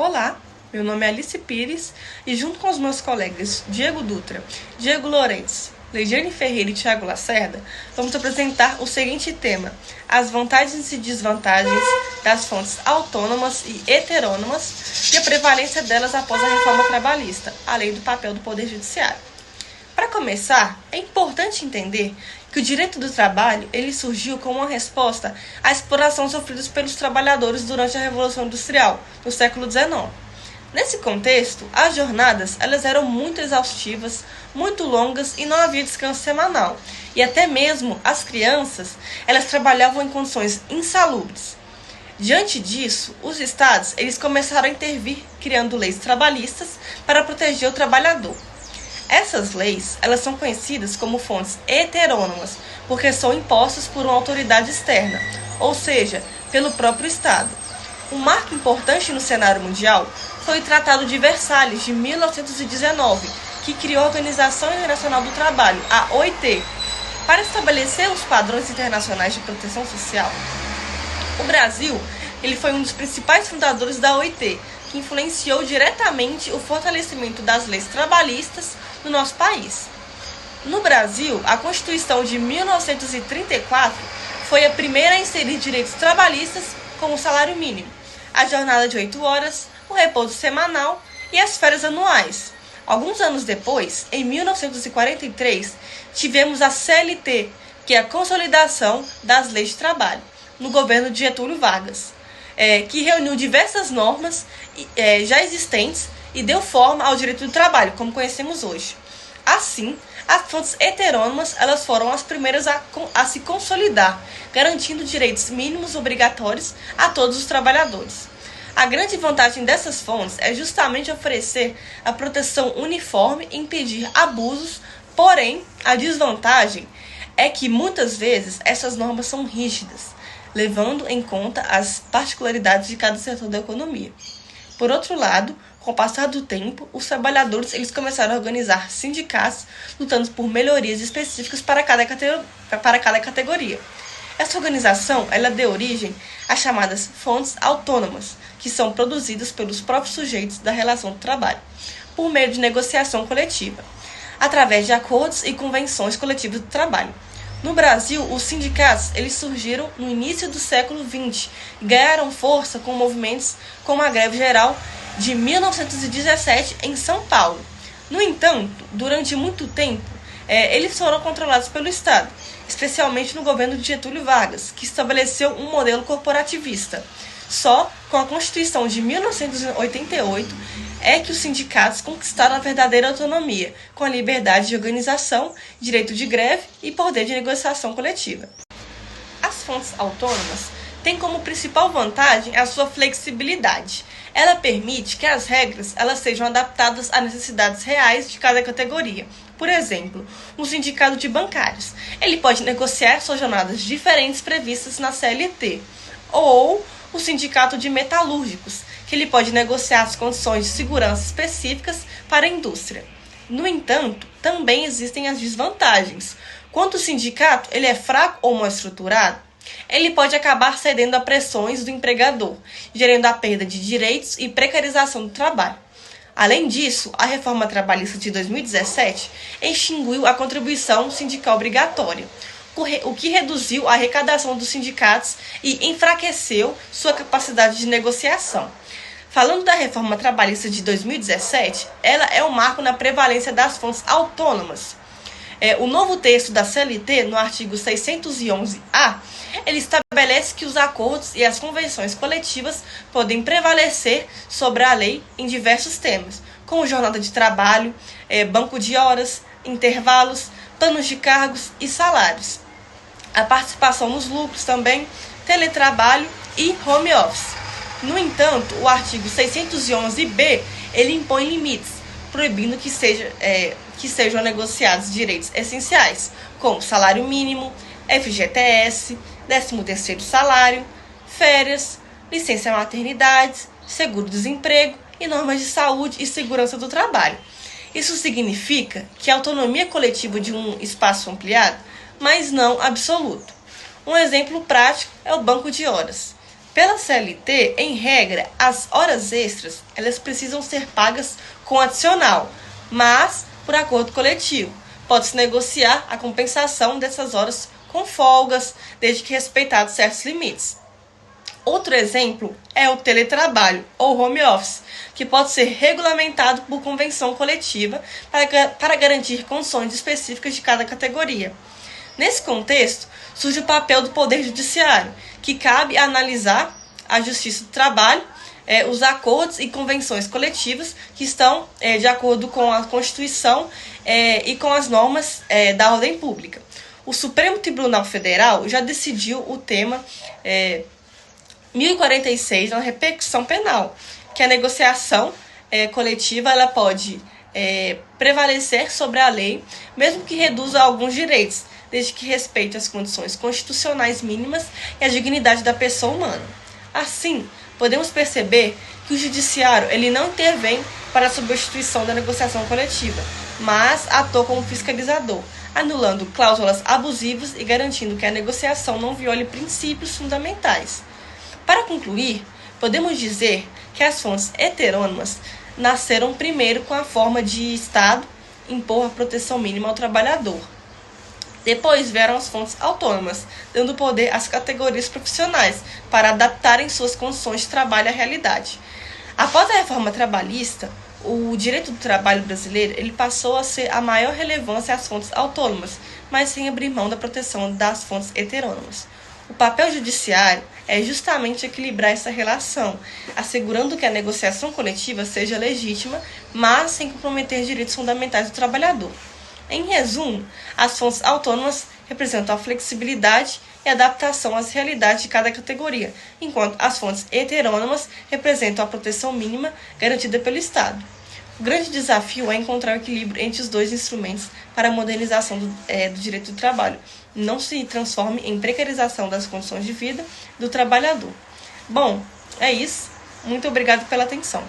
Olá, meu nome é Alice Pires e junto com os meus colegas Diego Dutra, Diego Lourenço, Leidiane Ferreira e Thiago Lacerda, vamos apresentar o seguinte tema: as vantagens e desvantagens das fontes autônomas e heterônomas e a prevalência delas após a reforma trabalhista, além do papel do Poder Judiciário. Para começar, é importante entender que o direito do trabalho ele surgiu como uma resposta à exploração sofrida pelos trabalhadores durante a Revolução Industrial, no século XIX. Nesse contexto, as jornadas elas eram muito exaustivas, muito longas e não havia descanso semanal. E até mesmo as crianças elas trabalhavam em condições insalubres. Diante disso, os estados eles começaram a intervir, criando leis trabalhistas para proteger o trabalhador. Essas leis elas são conhecidas como fontes heterônomas, porque são impostas por uma autoridade externa, ou seja, pelo próprio Estado. Um marco importante no cenário mundial foi o Tratado de Versalhes, de 1919, que criou a Organização Internacional do Trabalho, a OIT, para estabelecer os padrões internacionais de proteção social. O Brasil ele foi um dos principais fundadores da OIT, que influenciou diretamente o fortalecimento das leis trabalhistas no nosso país. No Brasil, a Constituição de 1934 foi a primeira a inserir direitos trabalhistas como o salário mínimo, a jornada de 8 horas, o repouso semanal e as férias anuais. Alguns anos depois, em 1943, tivemos a CLT, que é a Consolidação das Leis de Trabalho, no governo de Getúlio Vargas, que reuniu diversas normas já existentes e deu forma ao direito do trabalho, como conhecemos hoje. Assim, as fontes heterônomas elas foram as primeiras a se consolidar, garantindo direitos mínimos obrigatórios a todos os trabalhadores. A grande vantagem dessas fontes é justamente oferecer a proteção uniforme e impedir abusos, porém, a desvantagem é que muitas vezes essas normas são rígidas, levando em conta as particularidades de cada setor da economia. Por outro lado, com o passar do tempo, os trabalhadores eles começaram a organizar sindicatos, lutando por melhorias específicas para cada categoria. Essa organização ela deu origem às chamadas fontes autônomas, que são produzidas pelos próprios sujeitos da relação de trabalho, por meio de negociação coletiva, através de acordos e convenções coletivas do trabalho. No Brasil, os sindicatos eles surgiram no início do século XX e ganharam força com movimentos como a Greve Geral de 1917 em São Paulo. No entanto, durante muito tempo, eles foram controlados pelo Estado, especialmente no governo de Getúlio Vargas, que estabeleceu um modelo corporativista. Só com a Constituição de 1988 é que os sindicatos conquistaram a verdadeira autonomia, com a liberdade de organização, direito de greve e poder de negociação coletiva. As fontes autônomas têm como principal vantagem a sua flexibilidade. Ela permite que as regras elas sejam adaptadas às necessidades reais de cada categoria. Por exemplo, um sindicato de bancários, ele pode negociar suas jornadas diferentes previstas na CLT, ou o sindicato de metalúrgicos, que ele pode negociar as condições de segurança específicas para a indústria. No entanto, também existem as desvantagens. Quando o sindicato ele é fraco ou mal estruturado, ele pode acabar cedendo a pressões do empregador, gerando a perda de direitos e precarização do trabalho. Além disso, a reforma trabalhista de 2017 extinguiu a contribuição sindical obrigatória, o que reduziu a arrecadação dos sindicatos e enfraqueceu sua capacidade de negociação. Falando da reforma trabalhista de 2017, ela é um marco na prevalência das fontes autônomas. O novo texto da CLT, no artigo 611-A, ele estabelece que os acordos e as convenções coletivas podem prevalecer sobre a lei em diversos temas, como jornada de trabalho, banco de horas, intervalos, planos de cargos e salários. A participação nos lucros também, teletrabalho e home office. No entanto, o artigo 611-B, ele impõe limites, proibindo que sejam negociados direitos essenciais, como salário mínimo, FGTS, 13º salário, férias, licença maternidade, seguro-desemprego e normas de saúde e segurança do trabalho. Isso significa que a autonomia coletiva de um espaço ampliado, mas não absoluto. Um exemplo prático é o banco de horas. Pela CLT, em regra, as horas extras elas precisam ser pagas com adicional, mas por acordo coletivo. Pode-se negociar a compensação dessas horas com folgas, desde que respeitados certos limites. Outro exemplo é o teletrabalho ou home office, que pode ser regulamentado por convenção coletiva para garantir condições específicas de cada categoria. Nesse contexto, surge o papel do Poder Judiciário, que cabe analisar a Justiça do Trabalho, os acordos e convenções coletivas que estão de acordo com a Constituição e com as normas da ordem pública. O Supremo Tribunal Federal já decidiu o tema 1046 na repercussão penal, que a negociação coletiva ela pode prevalecer sobre a lei, mesmo que reduza alguns direitos, desde que respeite as condições constitucionais mínimas e a dignidade da pessoa humana. Assim, podemos perceber que o judiciário ele não intervém para a substituição da negociação coletiva, mas atua como fiscalizador, anulando cláusulas abusivas e garantindo que a negociação não viole princípios fundamentais. Para concluir, podemos dizer que as fontes heterônomas nasceram primeiro com a forma de Estado impor a proteção mínima ao trabalhador. Depois vieram as fontes autônomas, dando poder às categorias profissionais para adaptarem suas condições de trabalho à realidade. Após a reforma trabalhista, o direito do trabalho brasileiro ele passou a ser a maior relevância às fontes autônomas, mas sem abrir mão da proteção das fontes heterônomas. O papel judiciário é justamente equilibrar essa relação, assegurando que a negociação coletiva seja legítima, mas sem comprometer direitos fundamentais do trabalhador. Em resumo, as fontes autônomas representam a flexibilidade e adaptação às realidades de cada categoria, enquanto as fontes heterônomas representam a proteção mínima garantida pelo Estado. O grande desafio é encontrar o equilíbrio entre os dois instrumentos para a modernização do direito do trabalho, não se transforme em precarização das condições de vida do trabalhador. Bom, é isso. Muito obrigado pela atenção.